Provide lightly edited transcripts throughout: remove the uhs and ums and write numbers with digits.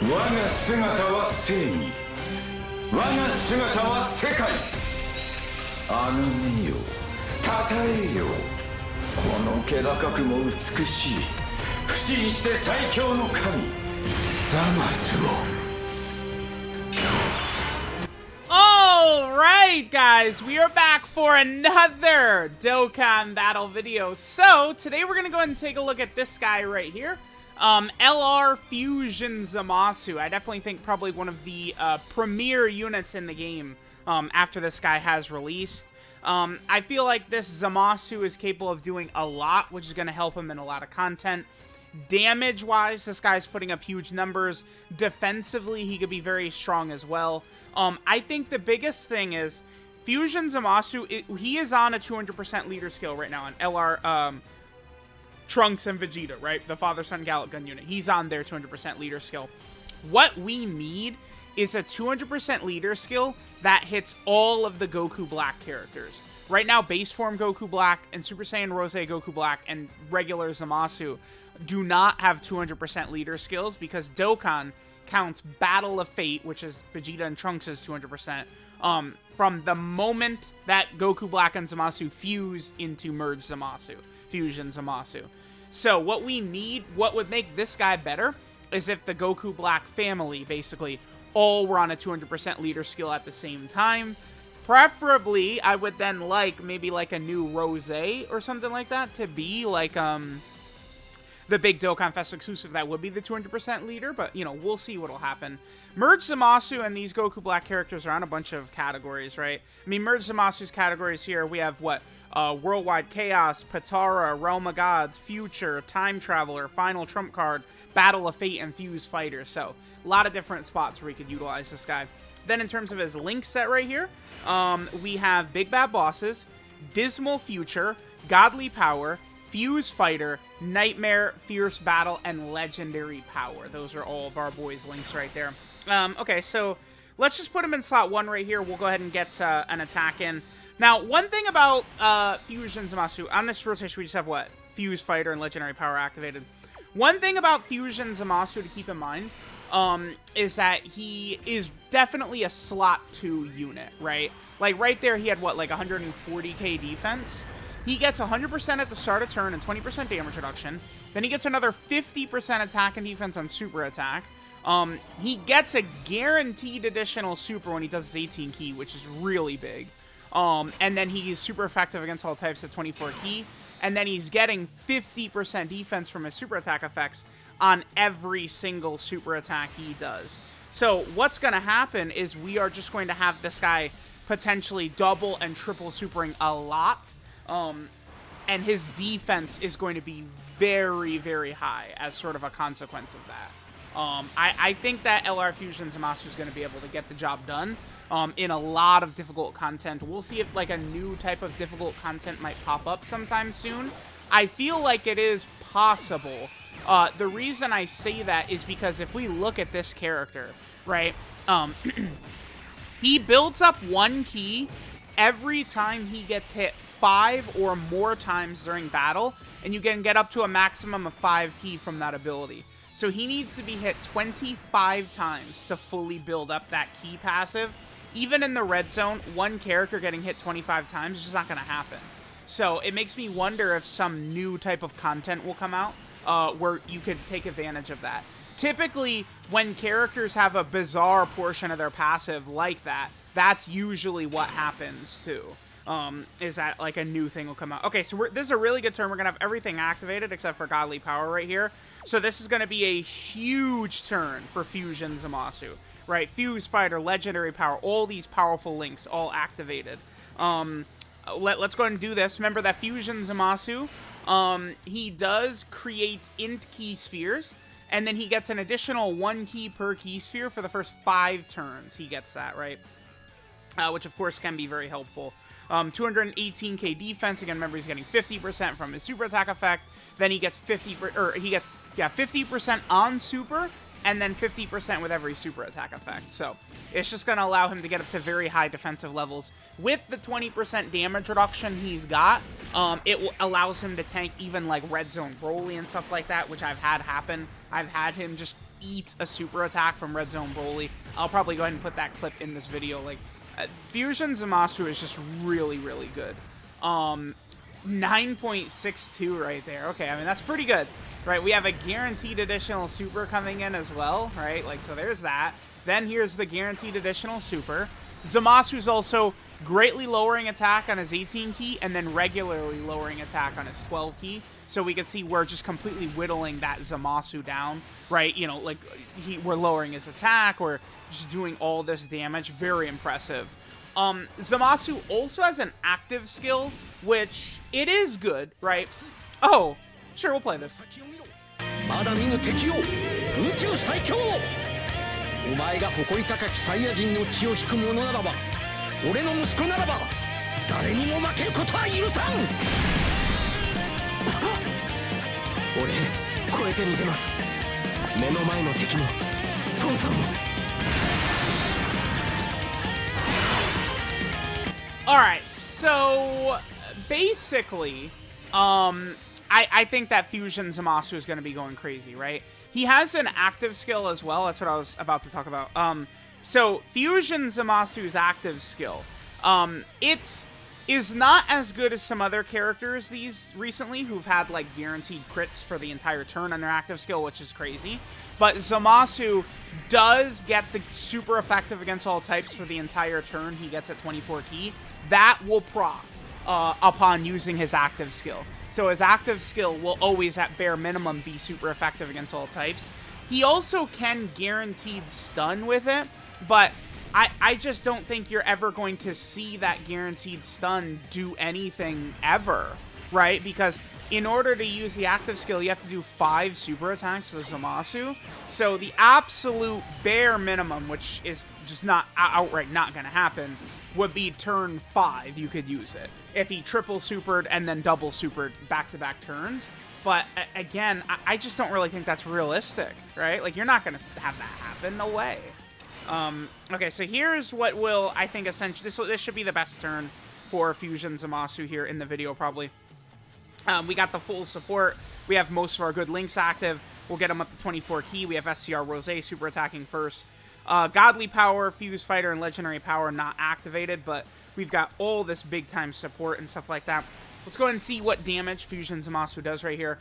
我が姿は正義、我が姿は世界。あがめよ、たたえよ、この気高くも美しい、不死にして最強の神、ザマスを。Alright guys, we are back for another Dokkan battle video. So, today we're going to go ahead and take a look at this guy right here. LR Fusion ZAMASU. I definitely think probably one of the premier units in the game after this guy has released. I feel like this ZAMASU is capable of doing a lot, which is going to help him in a lot of content. Damage-wise, this guy's putting up huge numbers. Defensively, he could be very strong as well. I think the biggest thing is Fusion ZAMASU, he is on a 200% leader skill right now on LR Trunks and Vegeta, right? The Father-Son Gallic Gun unit. He's on their 200% leader skill. What we need is a 200% leader skill that hits all of the Goku Black characters. Right now, base form Goku Black and Super Saiyan Rose Goku Black and regular ZAMASU do not have 200% leader skills because Dokkan counts Battle of Fate, which is Vegeta and Trunks' 200%, from the moment that Goku Black and ZAMASU fuse into Merge ZAMASU, Fusion ZAMASU. So what we need, what would make this guy better, is if the Goku Black family, basically, all were on a 200% leader skill at the same time. Preferably, I would then like, maybe like a new Rose or something like that to be like, the big Dokkan Fest exclusive that would be the 200% leader, but, you know, we'll see what'll happen. Merge ZAMASU and these Goku Black characters are on a bunch of categories, right? I mean, Merge ZAMASU's categories here, we have, what, Worldwide Chaos, Patara, Realm of Gods, Future, Time Traveler, Final Trump Card, Battle of Fate, and Fuse Fighter, so a lot of different spots where we could utilize this guy. Then in terms of his link set right here, we have Big Bad Bosses, Dismal Future, Godly Power, Fuse Fighter, Nightmare, Fierce Battle, and Legendary Power. Those are all of our boys' links right there. Okay, so let's just put him in slot 1 right here. We'll go ahead and get an attack in. Now, one thing about Fusion ZAMASU, on this rotation we just have what? Fuse Fighter and Legendary Power activated. One thing about Fusion ZAMASU to keep in mind is that he is definitely a slot 2 unit, right? Like right there he had what, like 140k defense? He gets 100% at the start of turn and 20% damage reduction. Then he gets another 50% attack and defense on super attack. He gets a guaranteed additional super when he does his 18 key, which is really big. And then he's super effective against all types at 24 key. And then he's getting 50% defense from his super attack effects on every single super attack he does. So what's going to happen is we are just going to have this guy potentially double and triple supering a lot. And his defense is going to be very, very high as sort of a consequence of that. I think that LR Fusion ZAMASU is going to be able to get the job done in a lot of difficult content. We'll see if like a new type of difficult content might pop up sometime soon. I feel like it is possible. The reason I say that is because if we look at this character, right, he builds up 1 key every time he gets hit 5 or more times during battle, and you can get up to a maximum of 5 key from that ability. So he needs to be hit 25 times to fully build up that key passive. Even in the red zone, one character getting hit 25 times is just not going to happen. So it makes me wonder if some new type of content will come out where you could take advantage of that. Typically, when characters have a bizarre portion of their passive like that, that's usually what happens too. Is that like a new thing will come out. Okay, so this is a really good turn. We're going to have everything activated except for Godly Power right here. So this is going to be a huge turn for Fusion ZAMASU, right? Fuse Fighter, Legendary Power, all these powerful links all activated. Let's go ahead and do this. Remember that Fusion ZAMASU, he does create int key spheres, and then he gets an additional 1 key per key sphere for the first 5 turns. He gets that, right? Which of course can be very helpful. 218k defense. Again, remember he's getting 50% from his super attack effect. Then he gets 50% on super, and then 50% with every super attack effect. So it's just going to allow him to get up to very high defensive levels. With the 20% damage reduction he's got, it allows him to tank even like Red Zone Broly and stuff like that, which I've had happen. I've had him just eat a super attack from Red Zone Broly. I'll probably go ahead and put that clip in this video. Like, Fusion Zamasu is just really, really good. 9.62 right there. Okay, I mean, that's pretty good, right? We have a guaranteed additional super coming in as well, right? Like, so there's that. Then here's the guaranteed additional super. Zamasu's also greatly lowering attack on his 18 key and then regularly lowering attack on his 12 key. So we can see we're just completely whittling that Zamasu down, right? You know, like, we're lowering his attack, or just doing all this damage. Very impressive. Zamasu also has an active skill, which it is good, right? Oh, sure, we'll play this. まだ見ぬ敵を宇宙最強お前が誇り高きサイヤ人の血を引く者ならば俺の息子ならば誰にも負けることは許さん俺超えてみせます目の前の敵も父さんも Alright, so basically, I think that Fusion Zamasu is going to be going crazy, right? He has an active skill as well. That's what I was about to talk about. So Fusion Zamasu's active skill, it is not as good as some other characters these recently who've had like guaranteed crits for the entire turn on their active skill, which is crazy. But Zamasu does get the super effective against all types for the entire turn. He gets at 24 key. That will proc upon using his active skill. So his active skill will always, at bare minimum, be super effective against all types. He also can guaranteed stun with it, but I just don't think you're ever going to see that guaranteed stun do anything ever, right? Because in order to use the active skill, you have to do 5 super attacks with Zamasu. So the absolute bare minimum, which is just not outright not going to happen, would be turn 5 you could use it. If he triple supered and then double supered back-to-back turns. But again, I just don't really think that's realistic, right? Like, you're not going to have that happen. No way. Okay, so here's what will, I think, essentially... This should be the best turn for Fusion Zamasu here in the video, probably. We got the full support. We have most of our good links active. We'll get him up to 24 key. We have SCR Rose super attacking first. Godly Power, Fuse Fighter, and Legendary Power not activated, but we've got all this big-time support and stuff like that. Let's go ahead and see what damage Fusion Zamasu does right here.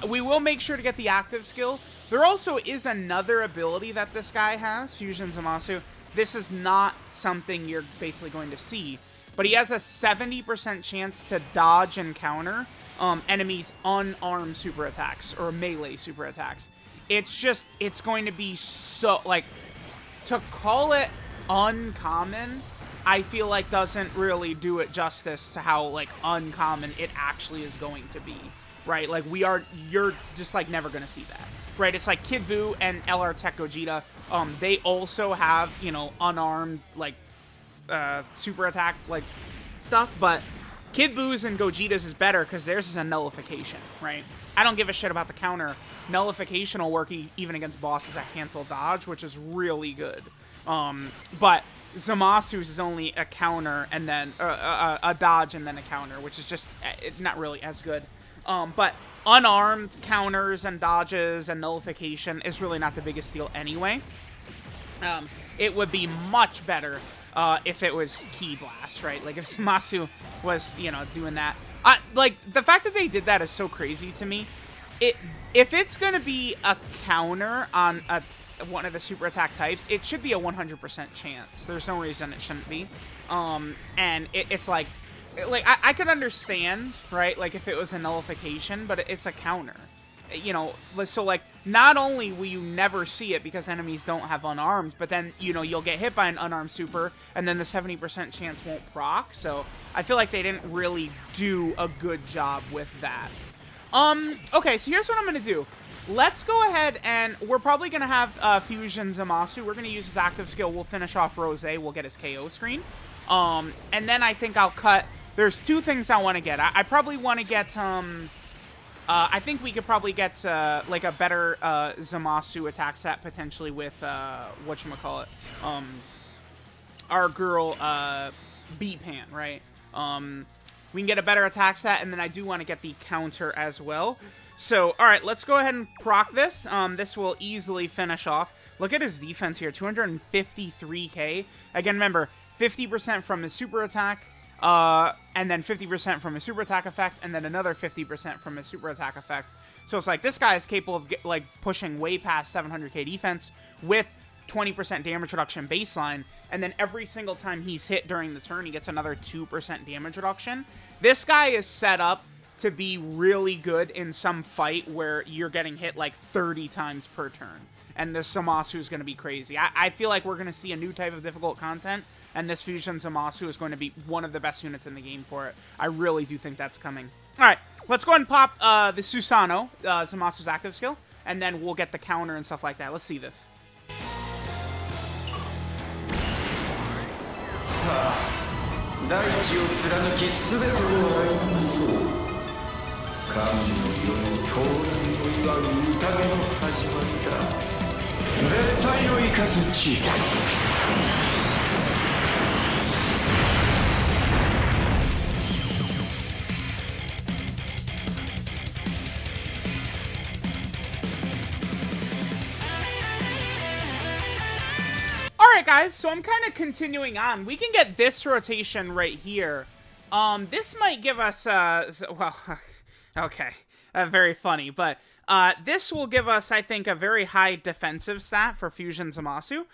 We will make sure to get the active skill. There also is another ability that this guy has, Fusion Zamasu. This is not something you're basically going to see, but he has a 70% chance to dodge and counter enemies' unarmed super attacks or melee super attacks. It's going to be so, like, to call it uncommon, I feel like doesn't really do it justice to how, like, uncommon it actually is going to be, right? Like, you're just, like, never gonna see that, right? It's like Kid Buu and LR Tech Gogeta, they also have, you know, unarmed, like, super attack, like, stuff, but Kid Buu's and Gogeta's is better because theirs is a nullification, right? I don't give a shit about the counter. Nullification will work even against bosses that cancel dodge, which is really good. But Zamasu's is only a counter and then a dodge and then a counter, which is just not really as good. But unarmed counters and dodges and nullification is really not the biggest deal anyway. It would be much better if it was Ki Blast, right? Like, if Zamasu was, you know, doing that. Like, the fact that they did that is so crazy to me. If it's going to be a counter on one of the super attack types, it should be a 100% chance. There's no reason it shouldn't be. And it's like I could understand, right? Like, if it was a nullification, but it's a counter. You know, so, like, not only will you never see it because enemies don't have unarmed, but then, you know, you'll get hit by an unarmed super, and then the 70% chance won't proc, so I feel like they didn't really do a good job with that. Okay, so here's what I'm gonna do. Let's go ahead and we're probably gonna have Fusion Zamasu. We're gonna use his active skill. We'll finish off Rose. We'll get his KO screen. And then I think I'll cut... There's 2 things I want to get. I probably want to get... I think we could probably get, like, a better Zamasu attack set, potentially with, whatchamacallit, our girl, B-Pan, right? We can get a better attack set, and then I do want to get the counter as well. So, alright, let's go ahead and proc this. This will easily finish off. Look at his defense here, 253k. Again, remember, 50% from his super attack, and then 50% from his super attack effect, and then another 50% from his super attack effect. So it's like, this guy is capable of, like, pushing way past 700k defense with 20% damage reduction baseline, and then every single time he's hit during the turn, he gets another 2% damage reduction. This guy is set up to be really good in some fight where you're getting hit like 30 times per turn. And this Zamasu is going to be crazy. I feel like we're going to see a new type of difficult content, and this Fusion Zamasu is going to be one of the best units in the game for it. I really do think that's coming. Alright, let's go ahead and pop the Susanoo, Zamasu's active skill, and then we'll get the counter and stuff like that. Let's see this. さあ大地を貫き全てを歩みましょう神の世の到来を祝う宴の始まりだ絶対の雷 Alright guys, so I'm kind of continuing on. We can get this rotation right here. This might give us, well, okay, very funny, but this will give us, I think, a very high defensive stat for Fusion Zamasu.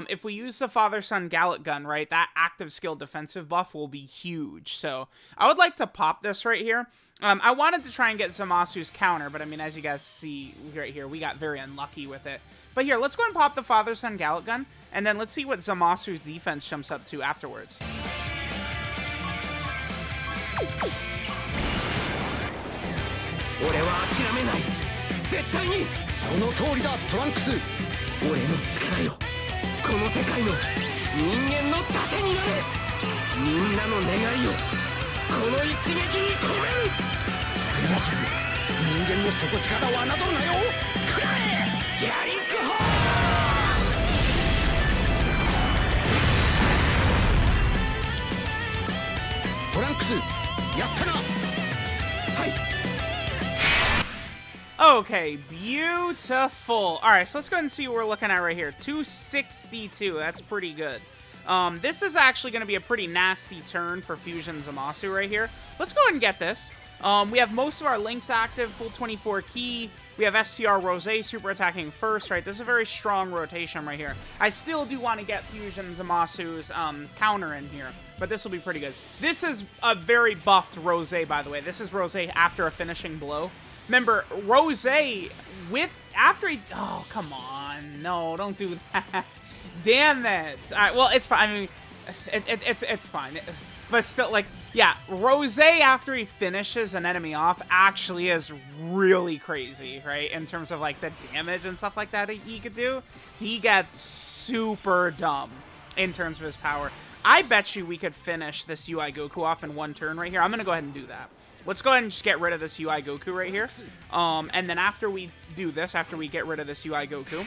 If we use the Father-Son Gallet Gun, right, that active skill defensive buff will be huge. So I would like to pop this right here. I wanted to try and get Zamasu's counter, but I mean, as you guys see right here, we got very unlucky with it. But here, let's go and pop the Father-Son Gallet Gun, and then let's see what Zamasu's defense jumps up to afterwards. 俺は諦めない絶対にこの通りだトランクス俺の力よこの世界の人間の盾になれみんなの願いをこの一撃に込めるサイヤ人人間の底力を侮るなよ食らえギャリンクホートランクスやったなはい Okay, beautiful. Alright, so let's go ahead and see what we're looking at right here. 262, that's pretty good. This is actually going to be a pretty nasty turn for Fusion Zamasu right here. Let's go ahead and get this. We have most of our links active, full 24 key. We have SCR Rose super attacking first, right? This is a very strong rotation right here. I still do want to get Fusion Zamasu's counter in here, but this will be pretty good. This is a very buffed Rose, by the way. This is Rose after a finishing blow. Remember, Rose with after he... Oh, come on. No, don't do that. Damn it. All right, well, it's fine. I mean, it's fine. But still, like, yeah, Rose after he finishes an enemy off actually is really crazy, right? In terms of, like, the damage and stuff like that he could do. He gets super dumb in terms of his power. I bet you we could finish this UI Goku off in one turn right here. I'm going to go ahead and do that. Let's go ahead and just get rid of this UI Goku right here. And then after we do this, after we get rid of this UI Goku,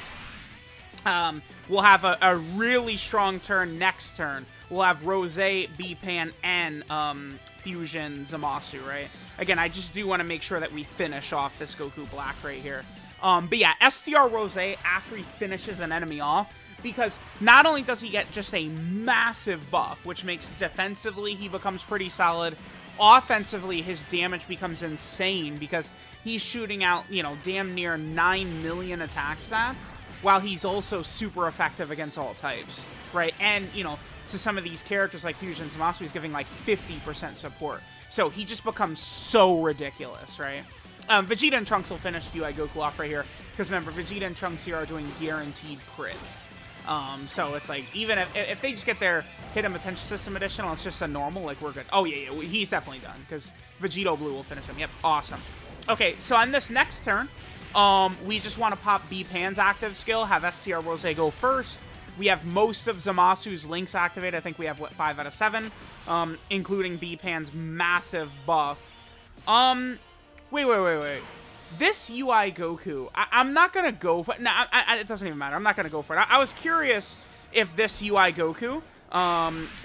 we'll have a really strong turn next turn. We'll have Rose, B-Pan, and Fusion Zamasu, right? Again, I just do want to make sure that we finish off this Goku Black right here. But yeah, STR Rose after he finishes an enemy off, because not only does he get just a massive buff, which makes defensively he becomes pretty solid, offensively his damage becomes insane because he's shooting out, you know, damn near 9 million attack stats, while he's also super effective against all types, right? And, you know, to some of these characters like Fusion Zamasu, he's giving like 50% support. So he just becomes so ridiculous, right? Vegeta and Trunks will finish UI Goku off right here, because remember, Vegeta and Trunks here are doing guaranteed crits. So it's like, even if they just get their Hit Him Attention System additional, it's just a normal, like, we're good. Oh, yeah, he's definitely done, because Vegito Blue will finish him. Yep, awesome. Okay, so on this next turn, we just want to pop B-Pan's active skill, have SCR Rose go first. We have most of Zamasu's links activated. I think we have, what, 5 out of 7, including B-Pan's massive buff. Wait. This UI Goku, I'm not going to go for it. No, it doesn't even matter. I'm not going to go for it. I was curious if this UI Goku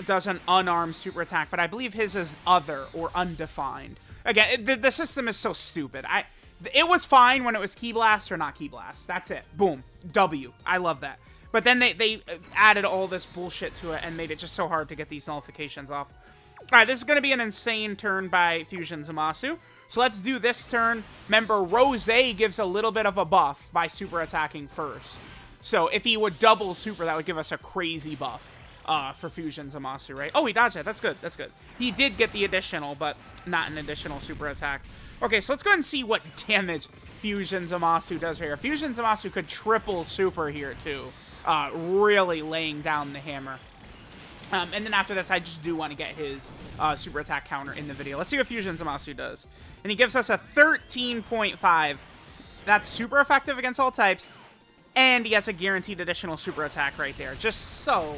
does an unarmed super attack, but I believe his is other or undefined. Again, the system is so stupid. It was fine when it was Ki Blast or not Ki Blast. That's it. Boom. W. I love that. But then they added all this bullshit to it and made it just so hard to get these nullifications off. Alright, this is going to be an insane turn by Fusion Zamasu. So let's do this turn. Remember, Rose gives a little bit of a buff by super attacking first. So if he would double super, that would give us a crazy buff for Fusion Zamasu, right? Oh, he dodged that. That's good. That's good. He did get the additional, but not an additional super attack. Okay, so let's go ahead and see what damage Fusion Zamasu does right here. Fusion Zamasu could triple super here, too. Really laying down the hammer. And then after this, I just do want to get his super attack counter in the video. Let's see what Fusion Zamasu does. And he gives us a 13.5. That's super effective against all types. And he has a guaranteed additional super attack right there. Just so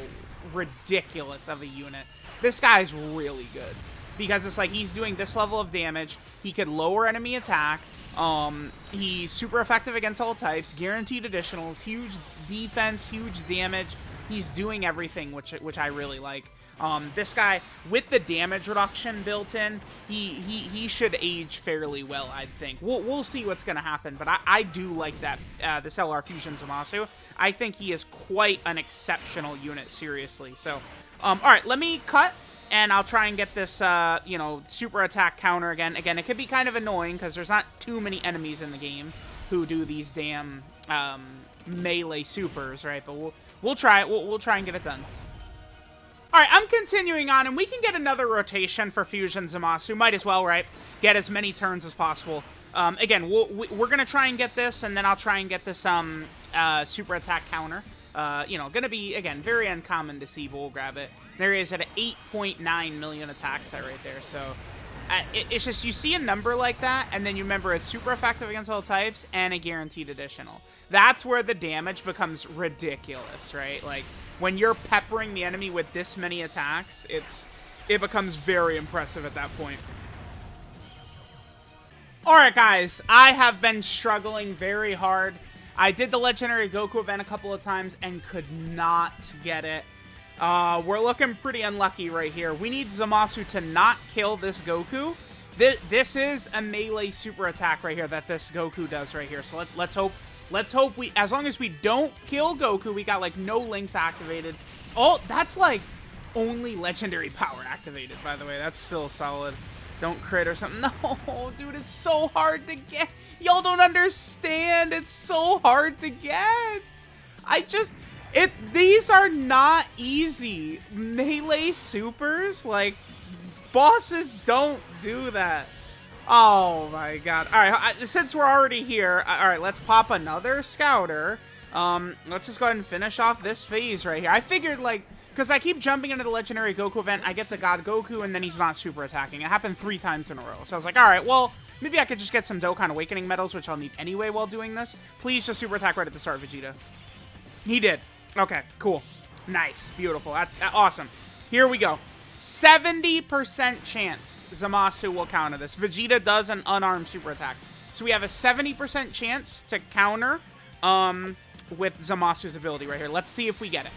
ridiculous of a unit. This guy's really good. Because it's like he's doing this level of damage. He could lower enemy attack. He's super effective against all types. Guaranteed additionals. Huge defense. Huge damage. He's doing everything, which I really like. This guy, with the damage reduction built in, he should age fairly well, I think. We'll see what's going to happen, but I do like that, this LR Fusion Zamasu. I think he is quite an exceptional unit, seriously. So, alright, let me cut, and I'll try and get this, you know, super attack counter again. Again, it could be kind of annoying, because there's not too many enemies in the game who do these damn, melee supers, right? But we'll try it. We'll try and get it done. Alright, I'm continuing on, and we can get another rotation for Fusion Zamasu. Might as well, right? Get as many turns as possible. Again, we're going to try and get this, and then I'll try and get this super attack counter. You know, going to be, again, very uncommon to see, but we'll grab it. There is at 8.9 million attack set right there, so it's just, you see a number like that, and then you remember it's super effective against all types, and a guaranteed additional. That's where the damage becomes ridiculous, right? Like, when you're peppering the enemy with this many attacks, it becomes very impressive at that point. Alright guys, I have been struggling very hard. I did the Legendary Goku event a couple of times and could not get it. We're looking pretty unlucky right here. We need Zamasu to not kill this Goku. This is a melee super attack right here that this Goku does right here. So let's hope we, as long as we don't kill Goku, we got like no links activated. Oh, that's like only legendary power activated, by the way. That's still solid. Don't crit or something. No, dude, it's so hard to get. Y'all don't understand. It's so hard to get. These are not easy. Melee supers, like, bosses don't do that. Oh my god. Alright, since we're already here, alright, let's pop another Scouter. Let's just go ahead and finish off this phase right here. I figured, like, because I keep jumping into the Legendary Goku event, I get the God Goku, and then he's not super attacking. It happened 3 times in a row. So I was like, alright, well, maybe I could just get some Dokkan Awakening medals, which I'll need anyway while doing this. Please just super attack right at the start, Vegeta. He did. Okay, cool. Nice. Beautiful. Awesome. Here we go. 70% chance Zamasu will counter this. Vegeta does an unarmed super attack. So we have a 70% chance to counter with Zamasu's ability right here. Let's see if we get it.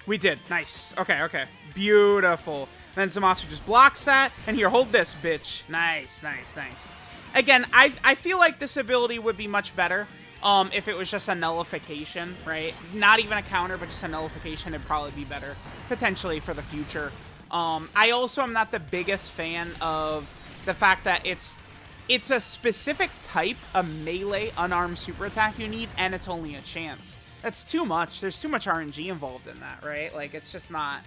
We did. Nice. Okay, okay. Beautiful. Then Zamasu just blocks that. And here, hold this, bitch. Nice, nice, nice. Again, I feel like this ability would be much better if it was just a nullification, right? Not even a counter, but just a nullification. It'd probably be better, potentially, for the future. I also am not the biggest fan of the fact that it's a specific type of melee unarmed super attack you need, and it's only a chance. That's too much. There's too much RNG involved in that, right? Like, it's just not...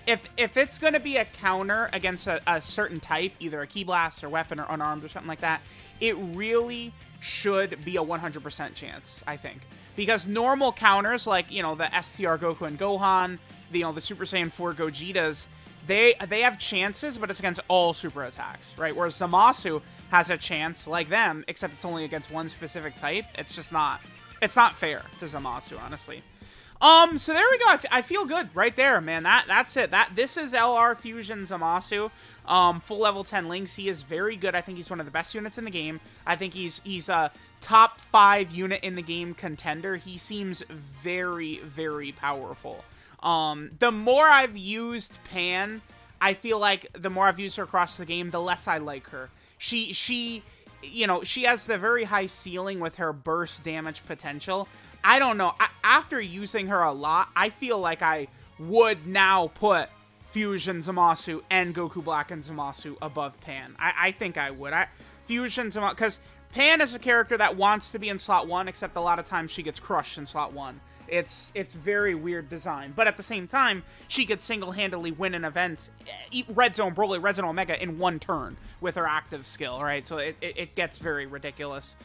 If it's going to be a counter against a certain type, either a Ki Blast or weapon or unarmed or something like that, it really should be a 100% chance, I think. Because normal counters, like, you know, the STR Goku and Gohan, the Super Saiyan 4 Gogetas, they have chances, but it's against all super attacks, right? Whereas Zamasu has a chance like them, except it's only against one specific type. It's just not... It's not fair to Zamasu, honestly. So there we go. I feel good right there, man. That's it. This is LR Fusion Zamasu. Full level 10 links. He is very good. I think he's one of the best units in the game. I think he's a top 5 unit in the game contender. He seems very, very powerful. The more I've used Pan, I feel like the more I've used her across the game, the less I like her. she, you know, she has the very high ceiling with her burst damage potential. I don't know. After using her a lot, I feel like I would now put Fusion Zamasu and Goku Black and Zamasu above Pan. I think I would. Fusion Zamasu, because Pan is a character that wants to be in slot 1, except a lot of times she gets crushed in slot 1. It's very weird design. But at the same time, she could single-handedly win an event, Red Zone Broly, Red Zone Omega, in 1 turn with her active skill, right? So it gets very ridiculous.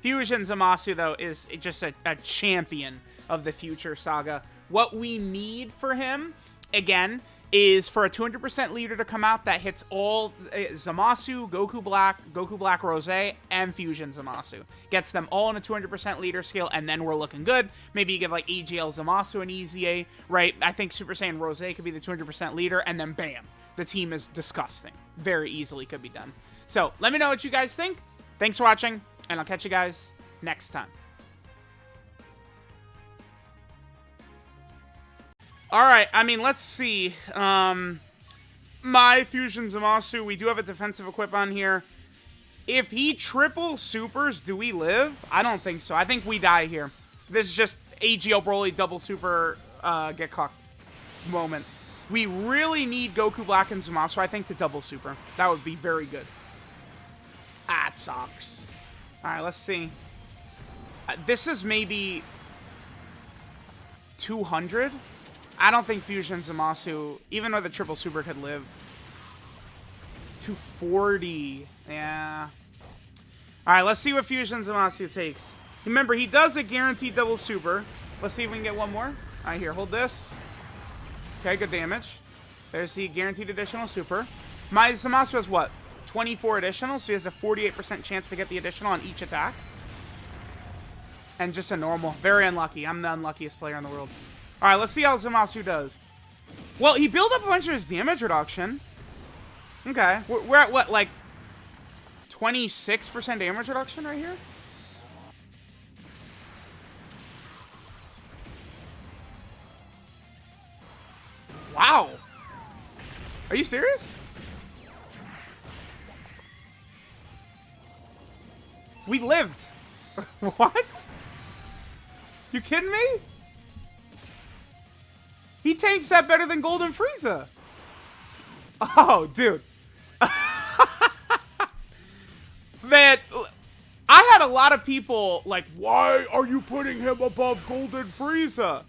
Fusion Zamasu, though, is just a champion of the Future Saga. What we need for him, again, is for a 200% leader to come out that hits all Zamasu, Goku Black Rose, and Fusion Zamasu. Gets them all in a 200% leader scale, and then we're looking good. Maybe you give, like, AGL Zamasu an easy A, right? I think Super Saiyan Rose could be the 200% leader, and then bam, the team is disgusting. Very easily could be done. So, let me know what you guys think. Thanks for watching, and I'll catch you guys next time. Alright, I mean, let's see. My Fusion Zamasu, we do have a defensive equip on here. If he triple supers, do we live? I don't think so. I think we die here. This is just AGL Broly double super get cocked moment. We really need Goku Black and Zamasu, I think, to double super. That would be very good. Ah, it sucks. Alright, let's see. This is maybe 200? I don't think Fusion Zamasu, even though the triple super could live. 240. Yeah. Alright, let's see what Fusion Zamasu takes. Remember, he does a guaranteed double super. Let's see if we can get one more. Alright, here, hold this. Okay, good damage. There's the guaranteed additional super. My Zamasu has what? 24 additional, so he has a 48% chance to get the additional on each attack. And just a normal. Very unlucky. I'm the unluckiest player in the world. Alright, let's see how Zamasu does. Well, he built up a bunch of his damage reduction. Okay. We're at what, like 26% damage reduction right here? Wow. Are you serious? We lived. What? You kidding me? He tanks that better than Golden Frieza. Oh, dude. Man, I had a lot of people like, why are you putting him above Golden Frieza?